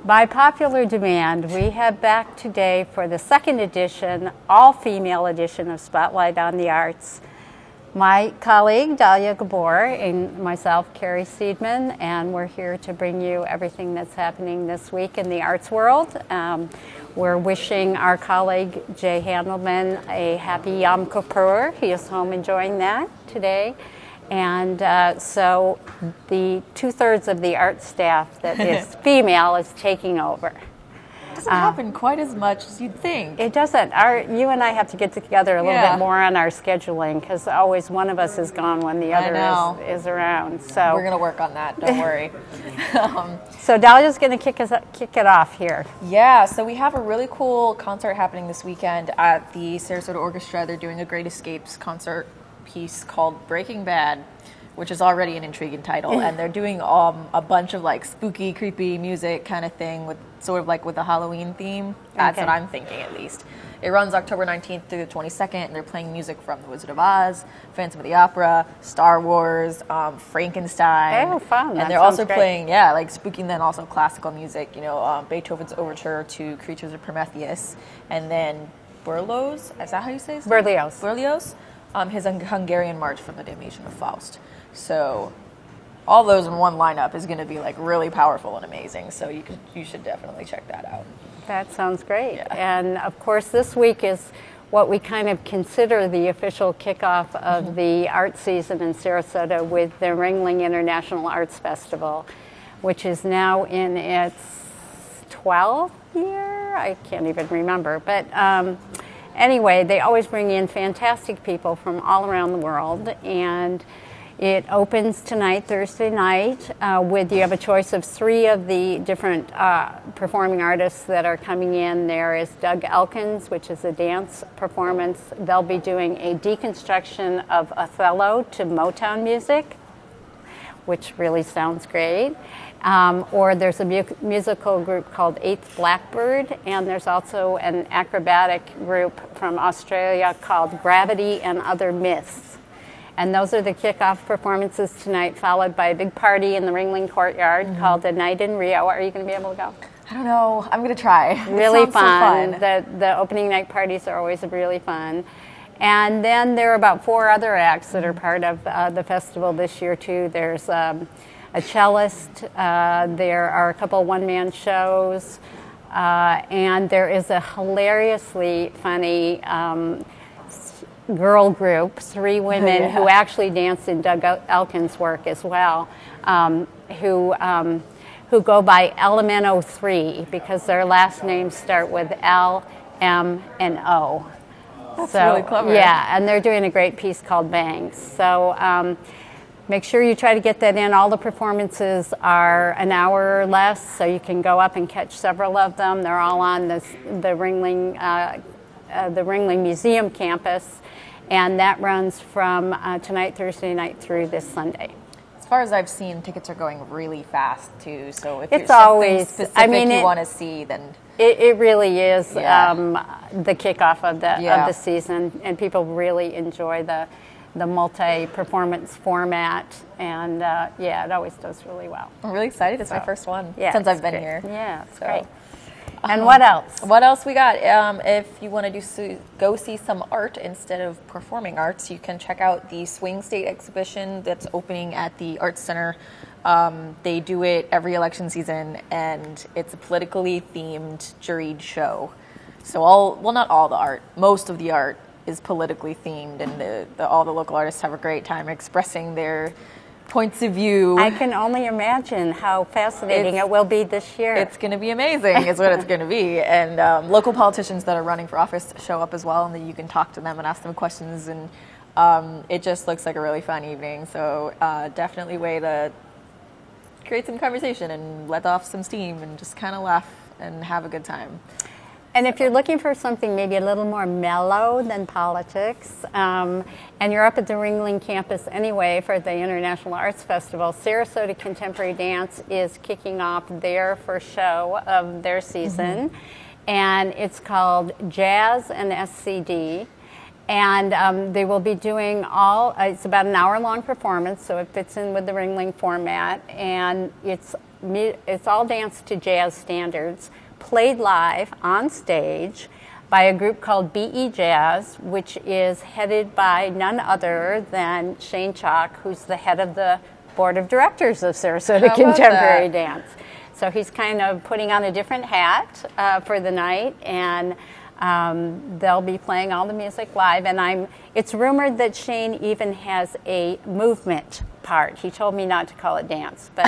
By popular demand, we have back today for the second edition, all-female edition of Spotlight on the Arts. My colleague, Dahlia Gabor, and myself, Carrie Seidman, and we're here to bring you everything that's happening this week in the arts world. We're wishing our colleague, Jay Handelman, a happy Yom Kippur. He is home enjoying that today. And so the 2/3 of the art staff that is female is taking over. It doesn't happen quite as much as you'd think. It doesn't. You and I have to get together a little bit more on our scheduling because always one of us is gone when the other is around. So we're going to work on that. Don't worry. So Dahlia's going to kick it off here. Yeah. So we have a really cool concert happening this weekend at the Sarasota Orchestra. They're doing a Great Escapes concert piece called Breaking Bad, which is already an intriguing title, and they're doing a bunch of like spooky, creepy music kind of thing with sort of like with a Halloween theme. That's what I'm thinking, at least. It runs October 19th through the 22nd, and they're playing music from The Wizard of Oz, Phantom of the Opera, Star Wars, Frankenstein. Oh, fun. And they're also playing, like spooky and then also classical music, Beethoven's Overture to Creatures of Prometheus, and then Berlioz, is that how you say his name? Berlioz. His Hungarian March from the Damnation of Faust. So all those in one lineup is going to be like really powerful and amazing. So you should definitely check that out. That sounds great. Yeah. And of course this week is what we kind of consider the official kickoff of the art season in Sarasota with the Ringling International Arts Festival, which is now in its 12th year? I can't even remember. But anyway, they always bring in fantastic people from all around the world, and it opens tonight, Thursday night, you have a choice of 3 of the different performing artists that are coming in. There is Doug Elkins, which is a dance performance. They'll be doing a deconstruction of Othello to Motown music, which really sounds great. Or there's a musical group called Eighth Blackbird, and there's also an acrobatic group from Australia called Gravity and Other Myths. And those are the kickoff performances tonight, followed by a big party in the Ringling Courtyard called The Night in Rio. Are you going to be able to go? I don't know. I'm going to try. Really fun. So fun. The opening night parties are always really fun. And then there are about 4 other acts that are part of the festival this year, too. There's a cellist, there are a couple one-man shows, and there is a hilariously funny girl group, 3 women who actually dance in Doug Elkins' work as well, who go by LMNO3 because their last names start with L, M, and O. That's really clever. Yeah, and they're doing a great piece called Bangs. So make sure you try to get that in. All the performances are an hour or less, so you can go up and catch several of them. They're all on the Ringling Museum campus, and that runs from tonight, Thursday night, through this Sunday. As far as I've seen, tickets are going really fast too. So if it's there's always something specific you want to see, then it really is the kickoff of the season, and people really enjoy the multi-performance format, and it always does really well. I'm really excited. It's my first one since I've been here. Yeah, it's great. And what else? What else we got? If you want to go see some art instead of performing arts, you can check out the Swing State exhibition that's opening at the Arts Center. They do it every election season, and it's a politically themed juried show. So not all the art, most of the art is politically themed, and all the local artists have a great time expressing their points of view. I can only imagine how fascinating it will be this year. It's going to be amazing is what it's going to be. And local politicians that are running for office show up as well, and then you can talk to them and ask them questions, and it just looks like a really fun evening. So definitely a way to create some conversation and let off some steam and just kind of laugh and have a good time. And if you're looking for something maybe a little more mellow than politics, and you're up at the Ringling campus anyway for the International Arts Festival, Sarasota Contemporary Dance is kicking off their first show of their season, and it's called Jazz and SCD. And they will be doing it's about an hour-long performance, so it fits in with the Ringling format, and it's it's all dance to jazz standards, played live on stage by a group called BE Jazz, which is headed by none other than Shane Chalk, who's the head of the board of directors of Sarasota Contemporary Dance. So he's kind of putting on a different hat for the night, and they'll be playing all the music live. And it's rumored that Shane even has a movement part. He told me not to call it dance, but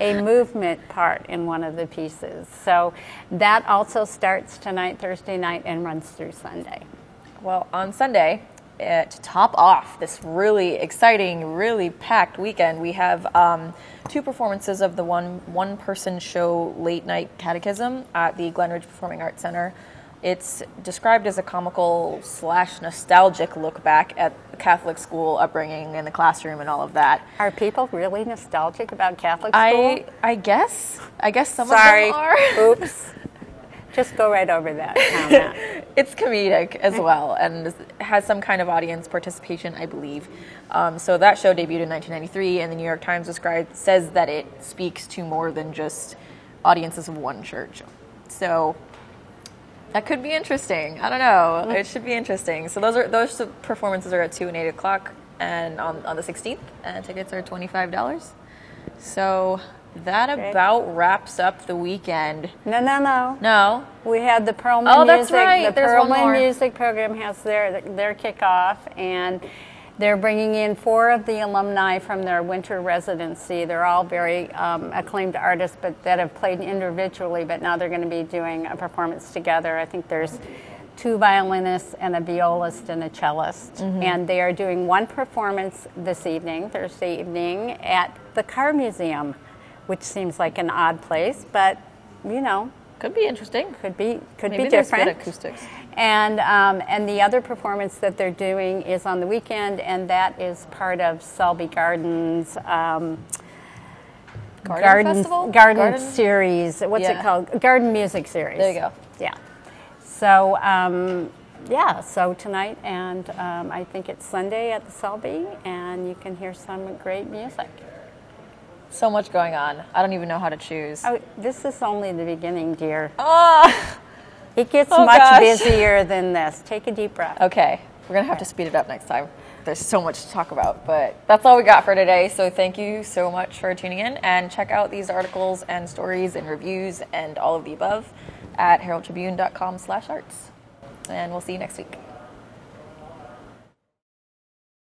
a movement part in one of the pieces. So that also starts tonight, Thursday night, and runs through Sunday. Well, on Sunday, to top off this really exciting, really packed weekend, we have 2 performances of the one-person show Late Night Catechism at the Glenridge Performing Arts Center. It's described as a comical / nostalgic look back at the Catholic school upbringing and the classroom and all of that. Are people really nostalgic about Catholic school? I guess some Sorry. of them are. Oops. Just go right over that comment. It's comedic as well, and has some kind of audience participation, I believe. So that show debuted in 1993, and the New York Times says that it speaks to more than just audiences of one church. So that could be interesting. I don't know. It should be interesting. So those performances are at 2 and 8 o'clock, and on the 16th, and tickets are $25. So that about wraps up the weekend. No. We had the Perlman Music. That's right. The Perlman Music program has their kickoff, and they're bringing in 4 of the alumni from their winter residency. They're all very acclaimed artists, but that have played individually, but now they're going to be doing a performance together. I think there's 2 violinists and a violist and a cellist. And they are doing 1 performance this evening, Thursday evening, at the Car Museum, which seems like an odd place, but, Could be interesting. Could be Maybe different. Good acoustics. And the other performance that they're doing is on the weekend, and that is part of Selby Gardens' garden series. What's it called? Garden music series. There you go. Yeah. So so tonight, and I think it's Sunday at the Selby, and you can hear some great music. So much going on. I don't even know how to choose. Oh, this is only the beginning, dear. Oh! It gets much busier than this. Take a deep breath. Okay. We're going to have to speed it up next time. There's so much to talk about, but that's all we got for today. So thank you so much for tuning in, and check out these articles and stories and reviews and all of the above at heraldtribune.com/arts. And we'll see you next week.